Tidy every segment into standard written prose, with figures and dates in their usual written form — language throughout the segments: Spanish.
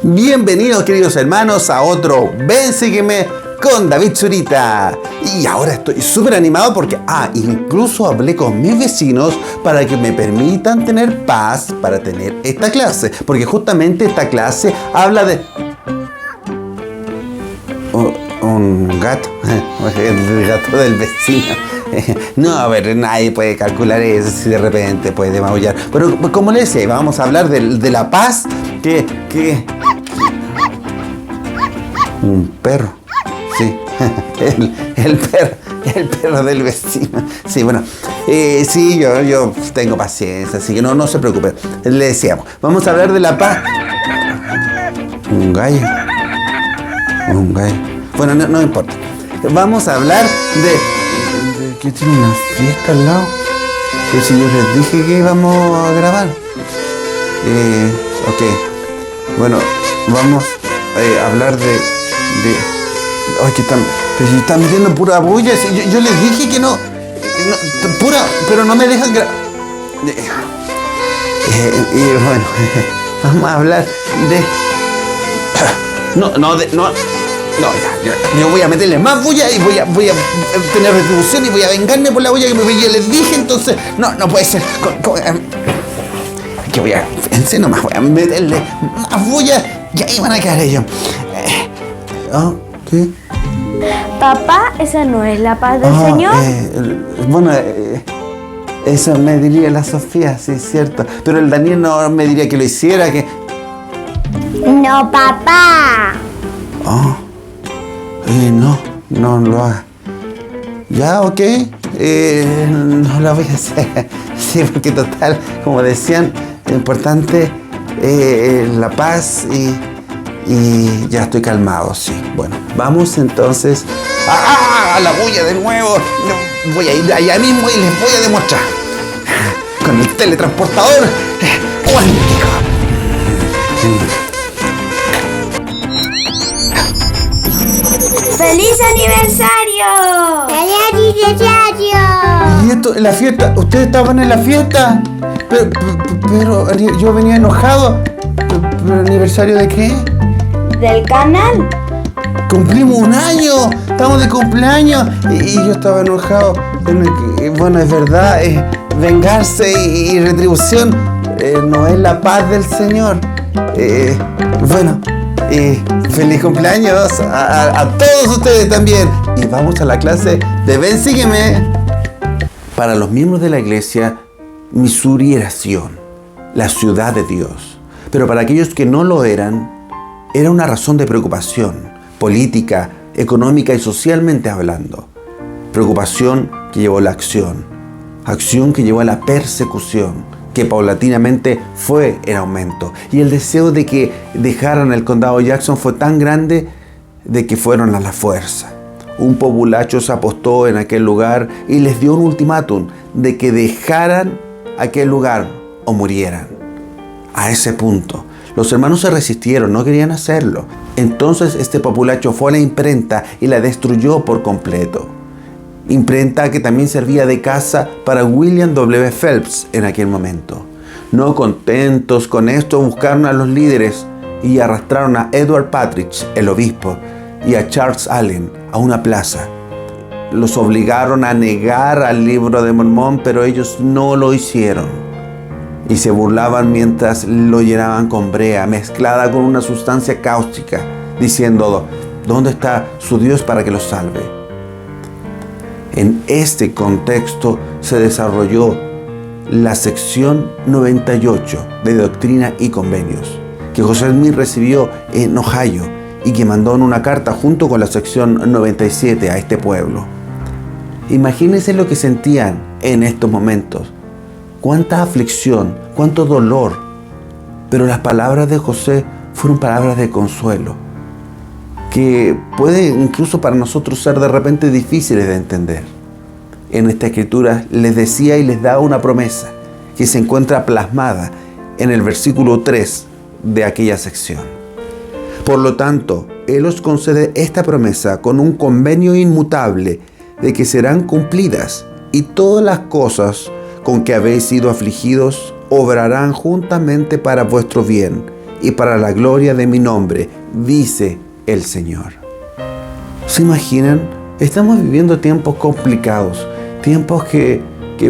Bienvenidos, queridos hermanos, a otro Ven, sígueme con David Zurita. Y ahora estoy súper animado porque incluso hablé con mis vecinos para que me permitan tener paz para tener esta clase. Porque justamente esta clase habla de... un gato, el gato del vecino. No, a ver, nadie puede calcular eso, si de repente puede maullar. Pero como les decía, vamos a hablar de la paz que... Un perro, sí, el perro del vecino. Sí, bueno, sí, yo tengo paciencia, así que no se preocupen. Le decíamos, vamos a hablar de la paz. Un gallo. Bueno, no importa. Vamos a hablar de que tiene una fiesta al lado. Que si yo les dije que íbamos a grabar. Ok. Bueno, vamos a hablar de... Ay, que están metiendo pura bulla. Yo les dije que no, pura, pero no me dejan grabar. Y bueno, vamos a hablar de... Yo voy a meterle más bulla y voy a tener retribución y voy a vengarme por la bulla que yo les dije. Entonces, no puede ser. Que nomás voy a meterle más bulla y ahí van a quedar ellos. ¿Qué? Papá, esa no es la paz del Señor. Eso me diría la Sofía, sí, es cierto. Pero el Daniel no me diría que lo hiciera, que... No, papá. No lo haga. Ya, ok. No lo voy a hacer. Sí, porque total, como decían, lo importante es la paz y ya estoy calmado, sí. Bueno, vamos entonces a la bulla de nuevo. Voy a ir allá mismo y les voy a demostrar. Con el teletransportador cuántico. ¡Feliz aniversario! ¡Feliz aniversario! ¿Y esto, la fiesta? ¿Ustedes estaban en la fiesta? Pero yo venía enojado. ¿Pero aniversario de qué? ¿Del canal? Cumplimos un año, estamos de cumpleaños y yo estaba enojado. Bueno, es verdad, vengarse y retribución no es la paz del Señor. Feliz cumpleaños a todos ustedes también. Y vamos a la clase de Ven, sígueme. Para los miembros de la iglesia, Missouri era Sion, la ciudad de Dios. Pero para aquellos que no lo eran, era una razón de preocupación, política, económica y socialmente hablando. Preocupación que llevó a la acción que llevó a la persecución, que paulatinamente fue en aumento. Y el deseo de que dejaran el condado de Jackson fue tan grande de que fueron a la fuerza. Un populacho se apostó en aquel lugar y les dio un ultimátum de que dejaran aquel lugar o murieran. A ese punto, los hermanos se resistieron, no querían hacerlo. Entonces este populacho fue a la imprenta y la destruyó por completo. Imprenta que también servía de casa para William W. Phelps en aquel momento. No contentos con esto, buscaron a los líderes y arrastraron a Edward Partridge, el obispo, y a Charles Allen a una plaza. Los obligaron a negar al libro de Mormón, pero ellos no lo hicieron. Y se burlaban mientras lo llenaban con brea mezclada con una sustancia cáustica, diciendo: ¿dónde está su Dios para que los salve? En este contexto se desarrolló la sección 98 de Doctrina y Convenios, que José Smith recibió en Ohio y que mandó en una carta junto con la sección 97 a este pueblo. Imagínense lo que sentían en estos momentos. Cuánta aflicción, cuánto dolor. Pero las palabras de José fueron palabras de consuelo, que puede incluso para nosotros ser de repente difíciles de entender. En esta escritura les decía y les daba una promesa que se encuentra plasmada en el versículo 3 de aquella sección. Por lo tanto, Él os concede esta promesa con un convenio inmutable de que serán cumplidas, y todas las cosas con que habéis sido afligidos obrarán juntamente para vuestro bien, y para la gloria de mi nombre, dice el Señor. ¿Se imaginan? Estamos viviendo tiempos complicados, tiempos que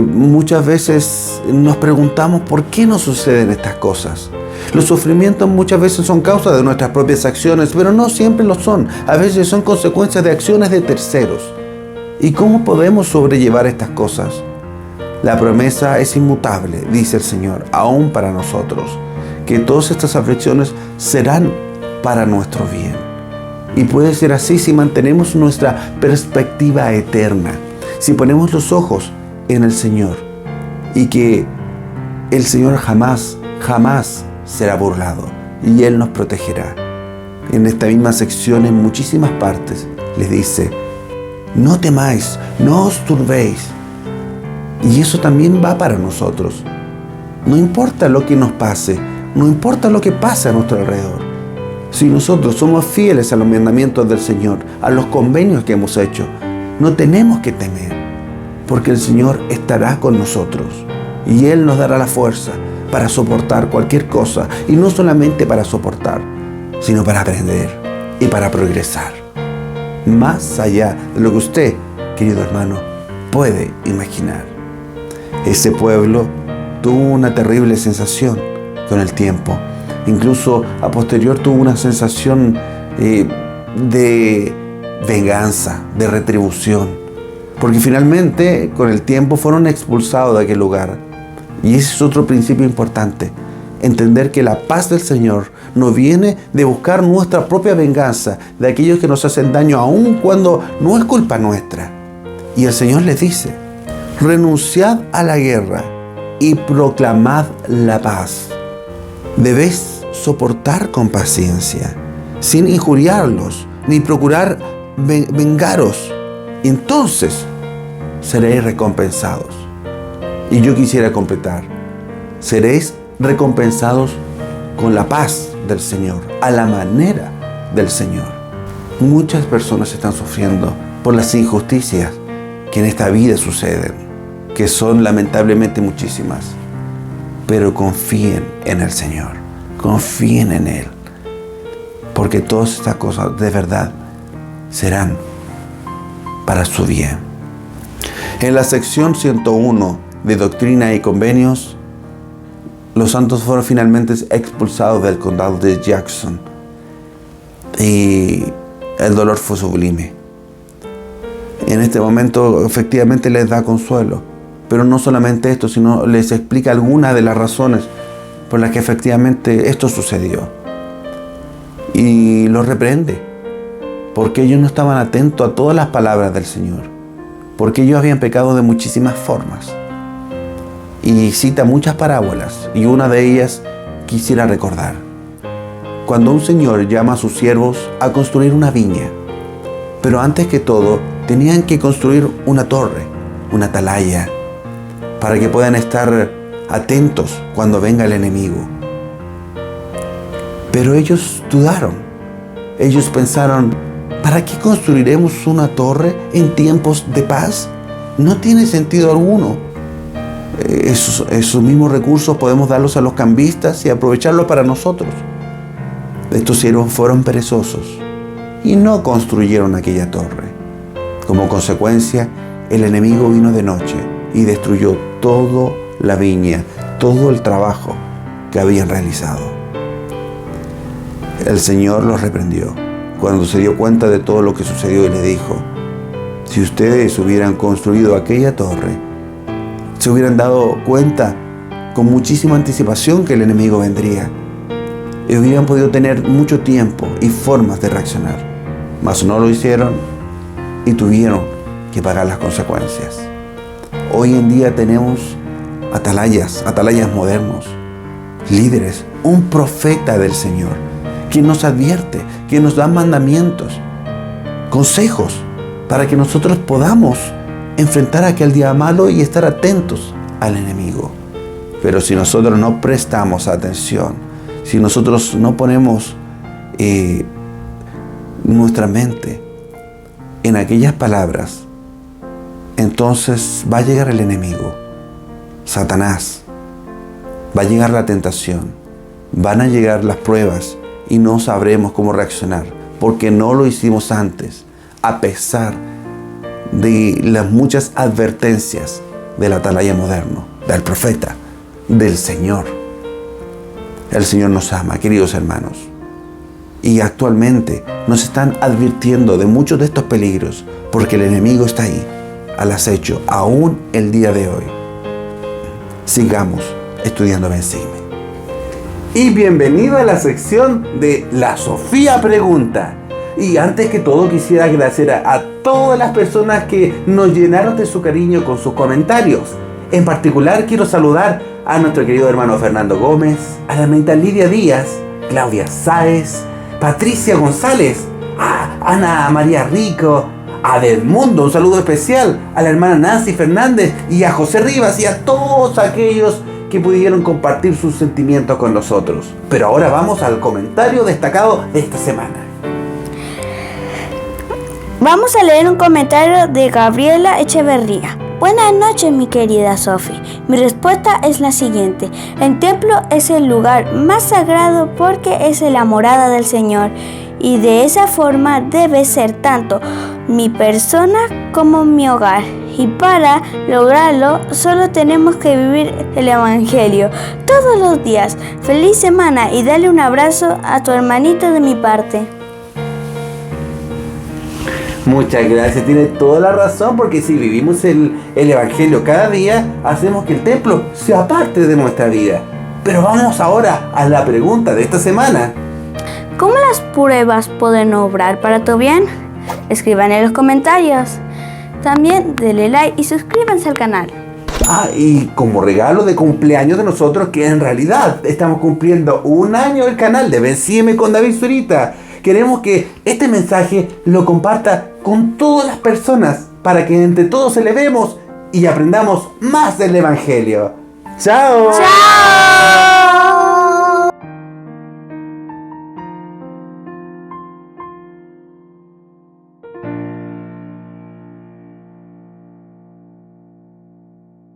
muchas veces nos preguntamos por qué nos suceden estas cosas. Los sufrimientos muchas veces son causa de nuestras propias acciones, pero no siempre lo son. A veces son consecuencias de acciones de terceros. ¿Y cómo podemos sobrellevar estas cosas? La promesa es inmutable, dice el Señor, aún para nosotros, que todas estas aflicciones serán para nuestro bien. Y puede ser así si mantenemos nuestra perspectiva eterna, si ponemos los ojos en el Señor, y que el Señor jamás será burlado, y Él nos protegerá. En esta misma sección, en muchísimas partes, les dice: no temáis, no os turbéis. Y eso también va para nosotros. No importa lo que nos pase, no importa lo que pase a nuestro alrededor. Si nosotros somos fieles a los mandamientos del Señor, a los convenios que hemos hecho, no tenemos que temer, porque el Señor estará con nosotros y Él nos dará la fuerza para soportar cualquier cosa, y no solamente para soportar, sino para aprender y para progresar, más allá de lo que usted, querido hermano, puede imaginar. Ese pueblo tuvo una terrible sensación con el tiempo. Incluso a posterior tuvo una sensación de venganza, de retribución, porque finalmente con el tiempo fueron expulsados de aquel lugar. Y ese es otro principio importante: entender que la paz del Señor no viene de buscar nuestra propia venganza de aquellos que nos hacen daño, aun cuando no es culpa nuestra. Y el Señor les dice: renunciad a la guerra y proclamad la paz. Debéis soportar con paciencia, sin injuriarlos, ni procurar vengaros. Y entonces seréis recompensados. Y yo quisiera completar: seréis recompensados con la paz del Señor, a la manera del Señor. Muchas personas están sufriendo por las injusticias que en esta vida suceden, que son lamentablemente muchísimas. Pero confíen en el Señor, confíen en Él, porque todas estas cosas de verdad serán para su bien. En la sección 101 de Doctrina y Convenios, los santos fueron finalmente expulsados del condado de Jackson y el dolor fue sublime. En este momento efectivamente les da consuelo, pero no solamente esto, sino les explica algunas de las razones por las que efectivamente esto sucedió. Y los reprende, porque ellos no estaban atentos a todas las palabras del Señor, porque ellos habían pecado de muchísimas formas. Y cita muchas parábolas, y una de ellas quisiera recordar. Cuando un señor llama a sus siervos a construir una viña, pero antes que todo tenían que construir una torre, una atalaya, para que puedan estar atentos cuando venga el enemigo. Pero ellos dudaron. Ellos pensaron: ¿para qué construiremos una torre en tiempos de paz? No tiene sentido alguno. Esos mismos recursos podemos darlos a los cambistas y aprovecharlos para nosotros. Estos siervos fueron perezosos y no construyeron aquella torre. Como consecuencia, el enemigo vino de noche y destruyó toda la viña, todo el trabajo que habían realizado. El Señor los reprendió cuando se dio cuenta de todo lo que sucedió y le dijo: si ustedes hubieran construido aquella torre, se hubieran dado cuenta con muchísima anticipación que el enemigo vendría y hubieran podido tener mucho tiempo y formas de reaccionar. Mas no lo hicieron y tuvieron que pagar las consecuencias. Hoy en día tenemos atalayas modernos, líderes, un profeta del Señor, quien nos advierte, quien nos da mandamientos, consejos, para que nosotros podamos enfrentar aquel día malo y estar atentos al enemigo. Pero si nosotros no prestamos atención, si nosotros no ponemos nuestra mente en aquellas palabras, entonces va a llegar el enemigo, Satanás, va a llegar la tentación Van a llegar las pruebas y no sabremos cómo reaccionar, porque no lo hicimos antes, a pesar de las muchas advertencias del atalaya moderno, del profeta, del Señor. El Señor nos ama, queridos hermanos. Y actualmente nos están advirtiendo de muchos de estos peligros, porque el enemigo está ahí, al acecho, aún el día de hoy. Sigamos estudiando Ven Sígueme. Y bienvenido a la sección de La Sofía Pregunta. Y antes que todo quisiera agradecer a todas las personas que nos llenaron de su cariño con sus comentarios. En particular quiero saludar a nuestro querido hermano Fernando Gómez, a la hermanita Lidia Díaz, Claudia Sáez, Patricia González, a Ana María Rico, a Edmundo, un saludo especial a la hermana Nancy Fernández y a José Rivas y a todos aquellos que pudieron compartir sus sentimientos con nosotros. Pero ahora vamos al comentario destacado de esta semana. Vamos a leer un comentario de Gabriela Echeverría. Buenas noches, mi querida Sofi. Mi respuesta es la siguiente. El templo es el lugar más sagrado porque es la morada del Señor. Y de esa forma debe ser tanto mi persona como mi hogar. Y para lograrlo solo tenemos que vivir el Evangelio todos los días. Feliz semana y dale un abrazo a tu hermanita de mi parte. Muchas gracias, tiene toda la razón, porque si vivimos el Evangelio cada día, hacemos que el templo sea parte de nuestra vida. Pero vamos ahora a la pregunta de esta semana. ¿Cómo las pruebas pueden obrar para tu bien? Escriban en los comentarios. También denle like y suscríbanse al canal. Y como regalo de cumpleaños de nosotros, que en realidad estamos cumpliendo 1 año del canal de Ven Sígueme con David Zurita, queremos que este mensaje lo comparta con todas las personas para que entre todos celebremos y aprendamos más del Evangelio. ¡Chao! ¡Chao!